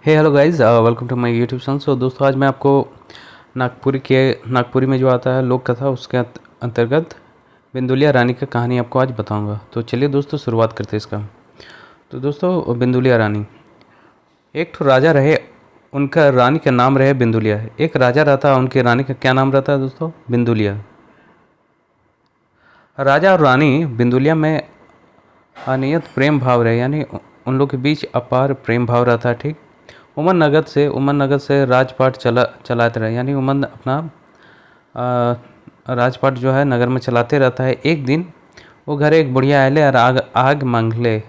Hey hello guys, welcome to my YouTube channel. So दोस्तों, आज मैं आपको नागपुरी में जो आता है लोक कथा, उसके अंतर्गत बिंदुलिया रानी की कहानी आपको आज बताऊंगा। तो चलिए दोस्तों, शुरुआत करते हैं इसका। तो दोस्तों, बिंदुलिया रानी एक ठो राजा रहे। उनका रानी का नाम रहे बिंदुलिया। एक राजा रहता, उनकी रानी का क्या नाम रहता है दोस्तों? बिंदुलिया। राजा और रानी बिंदुलिया में अनियत प्रेम भाव रहे, यानी उन लोग के बीच अपार प्रेम भाव रहता है। ठीक। उमन नगद से राजपाट चलाते रहे, यानी उमन अपना राजपाट जो है नगर में चलाते रहता है। एक दिन वो घर एक बुढ़िया आयले और आग आग मांगले।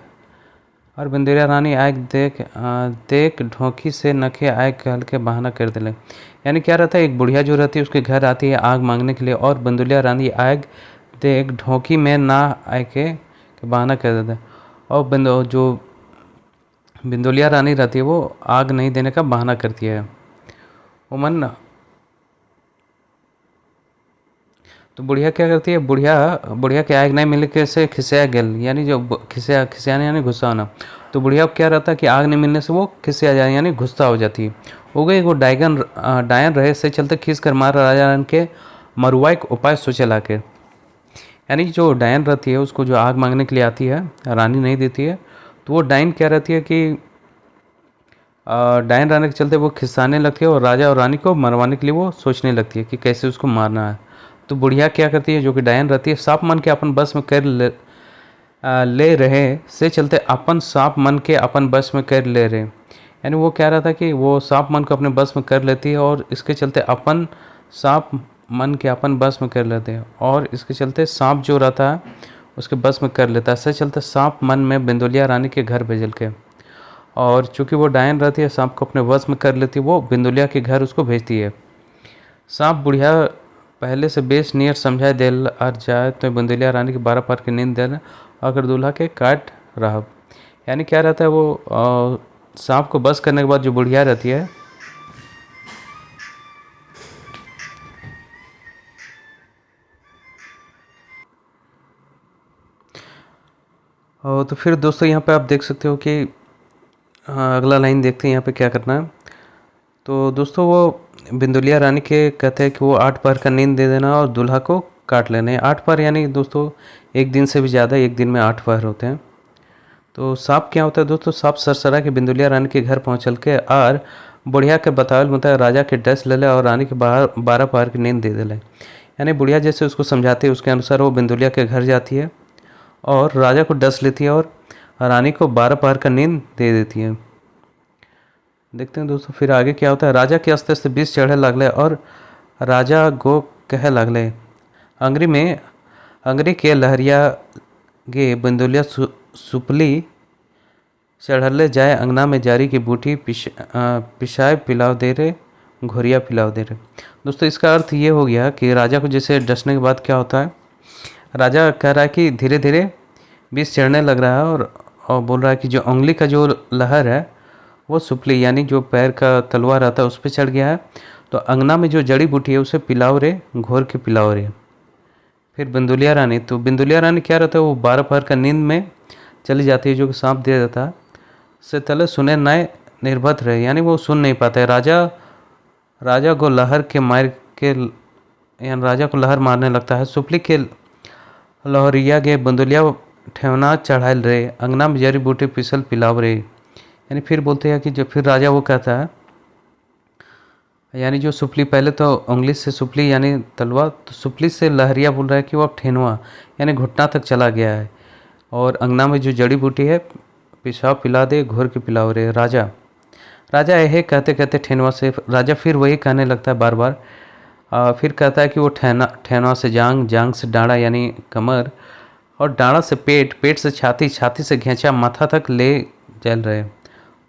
और बिंदुलिया रानी आग देख ढोंकी से नखे आग कहल के बहाना कर दिले। यानी क्या रहता है, एक बुढ़िया जो रहती है उसके घर आती है आग मांगने के लिए, और बिंदुलिया रानी आग देख ढोंकी में ना आए के बहाना कर देता है। और जो बिंदुलिया रानी रहती है वो आग नहीं देने का बहाना करती है। उमन तो बुढ़िया क्या करती है, बुढ़िया बुढ़िया के आग नहीं मिलने के से खिसिया गल, यानी जो खिसियाना यानी गुस्सा होना। तो बुढ़िया को क्या रहता है कि आग नहीं मिलने से वो खिसिया जाए, यानी गुस्सा हो जाती है। हो गई वो डायन रहे से चलते खींच कर मार राजा रानी के मरुआ एक उपाय सोचे ला के। यानी जो डायन रहती है उसको जो आग मांगने के लिए आती है, रानी नहीं देती है। तो वो डायन क्या रहती है कि डायन रहने के चलते वो खिस्साने लगती है और राजा और रानी को मरवाने के लिए वो सोचने लगती है कि कैसे उसको मारना है। तो बुढ़िया क्या करती है, जो कि डायन रहती है, सांप मन के अपन बस में कर ले रहे से चलते अपन सांप मन के अपन बस में कर ले रहे। यानी वो क्या रहता है कि वो सांप मन को अपने बस में कर लेती है और इसके चलते अपन सांप मन के अपन बस में कर लेते हैं, और इसके चलते सांप जो रहता है उसके बस में कर लेता है। इससे चलते सांप मन में बिंदुलिया रानी के घर भेजल के, और चूंकि वो डायन रहती है सांप को अपने वश में कर लेती है, वो बिंदुलिया के घर उसको भेजती है। सांप बुढ़िया पहले से बेश नियर समझाए देल और जाए तो बिंदुलिया रानी के 12 पार की नींद देना अगर दूल्हा के काट रहा। यानी क्या रहता है, वो सांप को बस करने के बाद जो बुढ़िया रहती है, तो फिर दोस्तों यहाँ पे आप देख सकते हो कि अगला लाइन देखते हैं यहाँ पे क्या करना है। तो दोस्तों, वो बिंदुलिया रानी के कहते हैं कि वो 8 पहर का नींद दे देना और दूल्हा को काट लेना है। 8 पहर यानी दोस्तों एक दिन से भी ज़्यादा, एक दिन में 8 पहर होते हैं। तो सांप क्या होता है दोस्तों, सांप सरसरा के बिंदुलिया रानी के घर पहुँचल के और बुढ़िया के बतावल मुताबिक राजा के डस ले ले और रानी के बाहर 12 पहर की नींद दे दिले। यानी बुढ़िया जैसे उसको समझाती है उसके अनुसार वो बिंदुलिया के घर जाती है और राजा को डस लेती है और रानी को 12 पहर का नींद दे देती है। देखते हैं दोस्तों फिर आगे क्या होता है। राजा के अस्ते अस्ते 20 चढ़े लगले और राजा गो कहे लगले, अंगरी के लहरिया गे बिंदुलिया सुपली चढ़ले जाए अंगना में जारी की बूटी पिशाए पिलाव दे रहे, घोरिया पिलाव दे रहे। दोस्तों इसका अर्थ ये हो गया कि राजा को जैसे डसने के बाद क्या होता है, राजा कह रहा है कि धीरे धीरे 20 चढ़ने लग रहा है और बोल रहा है कि जो उंगली का जो लहर है वो सुपली यानी जो पैर का तलवा रहता है उस पर चढ़ गया है। तो अंगना में जो जड़ी बूटी है उसे पिलाओ रे, घोर के पिलाओ रे। फिर बिंदुलिया रानी, तो बिंदुलिया रानी क्या रहता है, वो 12 पहर का नींद में चली जाती है, जो कि सांप दे देता है। से तले सुने नए निर्भत रहे, यानी वो सुन नहीं पाता है। राजा को लहर के मार के, यानी राजा को लहर मारने लगता है। सुपली के लहरिया गे बंदुलिया ठेवना चढ़ायल रे, अंगना में जड़ी बूटी पिसल पिलाव रे। यानी फिर बोलते हैं कि जो फिर राजा वो कहता है, यानी जो सुपली, पहले तो उंगली से सुपली यानी तलवा, तो सुपली से लहरिया बोल रहा है कि वो अब ठेनुआ यानी घुटना तक चला गया है, और अंगना में जो जड़ी बूटी है पेशाब पिला दे, घोर के पिलाओ रे। राजा यह कहते कहते ठेनुआ से राजा फिर वही कहने लगता है बार बार। फिर कहता है कि वो ठेनुआ से जांग, जांग से डाँड़ा यानी कमर, और डाँड़ा से पेट, पेट से छाती, छाती से घेंचा माथा तक ले चल रहे।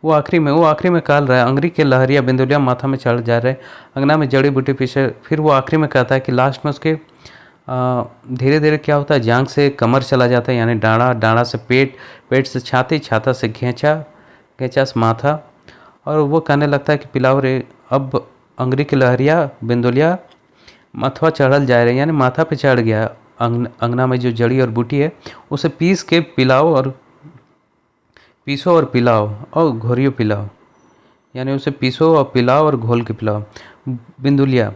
वो आखिरी में काल रहा है, अंगरी के लहरिया बिंदुलिया माथा में चढ़ जा रहे, अंगना में जड़ी बूटी पीछे। फिर वो आखिरी में कहता है कि लास्ट में उसके धीरे धीरे क्या होता है, जांग से कमर चला जाता है यानी डाँड़ा, डाँड़ा से पेट, पेट से छाती, छाता से घेंचा, घेंचा से माथा, और वो कहने लगता है कि पिलाओ रे। अब अंगरी के लहरिया बिंदुलिया माथवा चढ़ल जा रहे, यानी माथा पे चढ़ गया। अंगना में जो जड़ी और बूटी है उसे पीस के पिलाओ, और पीसो और पिलाओ और घोरियो पिलाओ। यानी उसे पीसो और पिलाओ और घोल के पिलाओ। बिंदुलिया,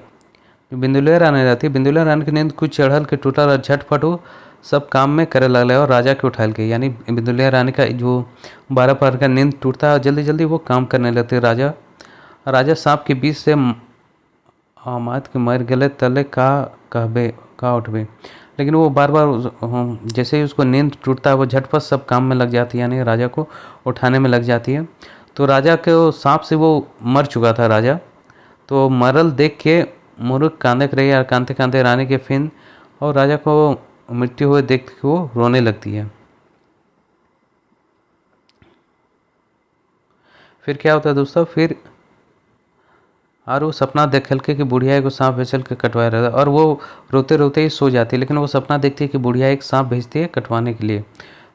जो बिंदुलिया रानी रहती है, बिंदुलिया रानी की नींद कुछ चढ़ल के टूटल और झटपट वो सब काम में करे लगल और राजा के उठाल के, यानी बिंदुलिया रानी का जो 12 पहर का नींद टूटता है और जल्दी जल्दी वो काम करने लगते। राजा राजा सांप के बीच से मात के मर गले तले का कहबे का उठबे, लेकिन वो बार बार जैसे ही उसको नींद टूटता है वो झटपट सब काम में लग जाती है, यानी राजा को उठाने में लग जाती है। तो राजा के वो सांप से वो मर चुका था राजा, तो मरल देख के मुरुक कांदे रही और कांते कांते रानी के फिन और राजा को मृत्यु हुए देख के वो रोने लगती है। फिर क्या होता है दोस्तों, फिर और वो सपना देखल के कि बुढ़िया को सांप भेजल के कटवाया रहता है और वो रोते रोते ही सो जाती है, लेकिन वो सपना देखती है कि बुढ़िया एक सांप भेजती है कटवाने के लिए।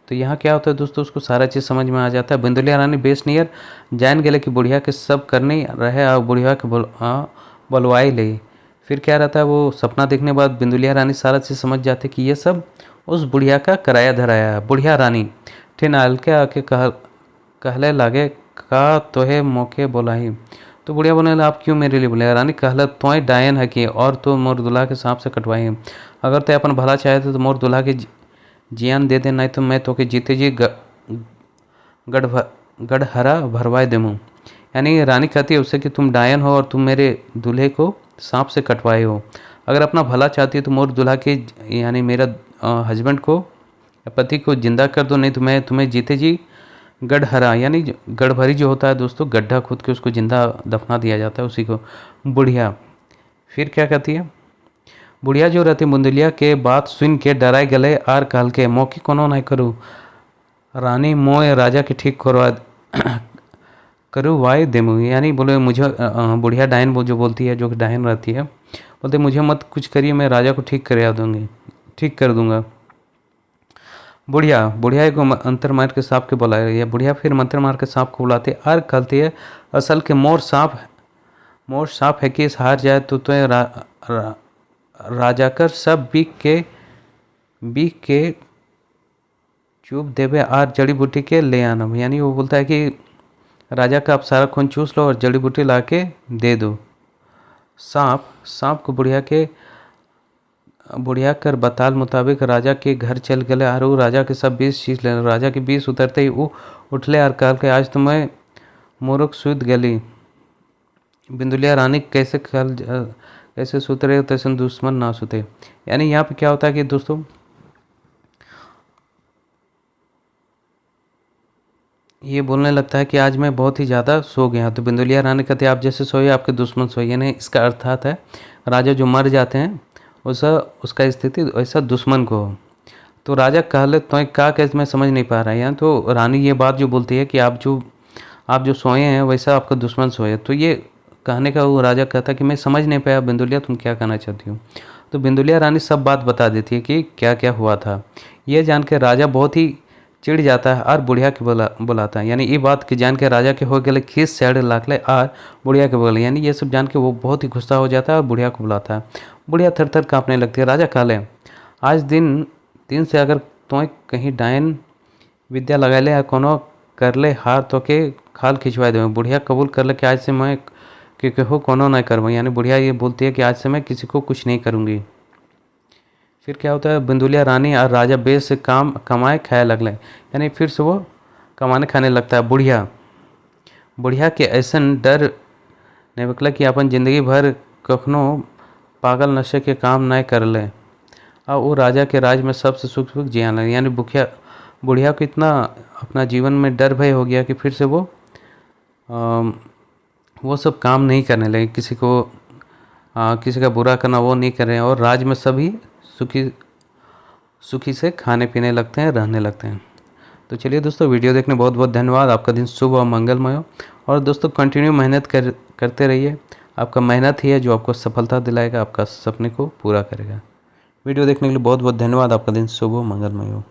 तो यहाँ क्या होता है दोस्तों, उसको सारा चीज़ समझ में आ जाता है। बिंदुलिया रानी बेस नियर जान गए कि बुढ़िया के सब करने रहे और बुढ़िया के बुलवाई ले। फिर क्या रहता है, वो सपना देखने के बाद बिंदुलिया रानी सारा चीज़ समझ जाती है कि ये सब उस बुढ़िया का कराया धराया है। बुढ़िया रानी ठिन आल के आके कहले लागे का तोहे मौके बोलाई। तो बुढ़िया बोले आप क्यों मेरे लिए बोले। रानी कहल तोय डायन है कि और तो मोर दुल्हा के सांप से कटवाई है, अगर तो अपन भला चाहे तो मोर दुल्हा के जियान दे दे, नहीं तो मैं तो के जीते जी गढ़हरा भरवाए देमूँ। यानी रानी कहती है उससे कि तुम डायन हो और तुम मेरे दूल्हे को सांप से कटवाए हो, अगर अपना भला चाहती है तो मोर दुल्हा के यानी मेरा हस्बैंड को पति को जिंदा कर दो, नहीं तो मैं तुम्हें जीते जी गढ़हरा यानी गढ़भरी जो होता है दोस्तों, गड्ढा खोद के उसको जिंदा दफना दिया जाता है उसी को। बुढ़िया फिर क्या कहती है, बुढ़िया जो रहती बुंदुलिया के बात सुन के डराए गले आर कहल के मौके कोनो नहीं करूँ, रानी मोय राजा के ठीक करवा करूँ वाई देमू। यानी बोले मुझे बुढ़िया डायन वो जो बोलती है, जो डायन रहती है, बोलते मुझे मत कुछ करिए, मैं राजा को ठीक कर दूंगा। बुढ़िया बुढ़िया को मंत्र मार के सांप के बुलाया गया। बुढ़िया फिर मंत्र मार के सांप को बुलाती है और कहती है असल के मोर सांप है कि इस हार जाए तो राजा कर सब बीक के चुप देवे और जड़ी बूटी के ले आना। यानी वो बोलता है कि राजा का आप सारा खून चूस लो और जड़ी बूटी ला के दे दो। सांप को बुढ़िया कर बताल मुताबिक राजा के घर चल गए और वो राजा के सब 20 चीज ले। राजा के 20 उतरते ही वो उठले और कहल के आज तो मैं मूर्ख सुत गली। बिंदुलिया रानी कैसे सुतरे तैसे दुश्मन ना सुते। यानी यहाँ पे क्या होता है कि दोस्तों ये बोलने लगता है कि आज मैं बहुत ही ज़्यादा सो गया। तो बिंदुलिया रानी कहते हैं आप जैसे सोए आपके दुश्मन सोए, यानी इसका अर्थात है राजा जो मर जाते हैं उसका स्थिति ऐसा दुश्मन को हो। तो राजा कहले तो का कैसे मैं समझ नहीं पा रहा है। तो रानी ये बात जो बोलती है कि आप जो सोए हैं वैसा आपका दुश्मन सोए। तो ये कहने का वो राजा कहता है कि मैं समझ नहीं पाया बिंदुलिया तुम क्या कहना चाहती हो। तो बिंदुलिया रानी सब बात बता देती है कि क्या क्या हुआ था। ये जान के राजा बहुत ही चिढ़ जाता है और बुढ़िया के बुलाता है। यानी ये बात की जान के राजा के हो गए खीस सेड़ लाखले और बुढ़िया के बोले। यानी ये सब जान के वो बहुत ही गुस्सा हो जाता है और बुढ़िया को बुलाता है। बुढ़िया थर थर काँपने लगती है। राजा कहले आज दिन से अगर तो कहीं डायन विद्या लगा ले या कोनो कर ले हार तो के खाल खिंचवा दे। बुढ़िया कबूल कर ले कि आज से मैं कि हो कोनो नहीं करूँ। यानी बुढ़िया ये बोलती है कि आज से मैं किसी को कुछ नहीं करूँगी। फिर क्या होता है बिंदुलिया रानी और राजा बेस से कमाए खाए लगले। यानी फिर से वो कमाने खाने लगता है। बुढ़िया के ऐसा डर नहीं बकला कि अपन जिंदगी भर कखनो पागल नशे के काम नहीं कर ले और वो राजा के राज में सबसे सुख जिया लगे। यानी बुढ़िया को इतना अपना जीवन में डर भय हो गया कि फिर से वो सब काम नहीं करने लगे, किसी का बुरा करना वो नहीं कर रहे हैं और राज में सभी सुखी से खाने पीने लगते हैं, रहने लगते हैं। तो चलिए दोस्तों वीडियो देखने बहुत बहुत धन्यवाद। आपका दिन शुभ और मंगलमय हो और दोस्तों कंटिन्यू मेहनत करते रहिए। आपका मेहनत ही है जो आपको सफलता दिलाएगा, आपका सपने को पूरा करेगा। वीडियो देखने के लिए बहुत बहुत धन्यवाद। आपका दिन शुभ और मंगलमय हो।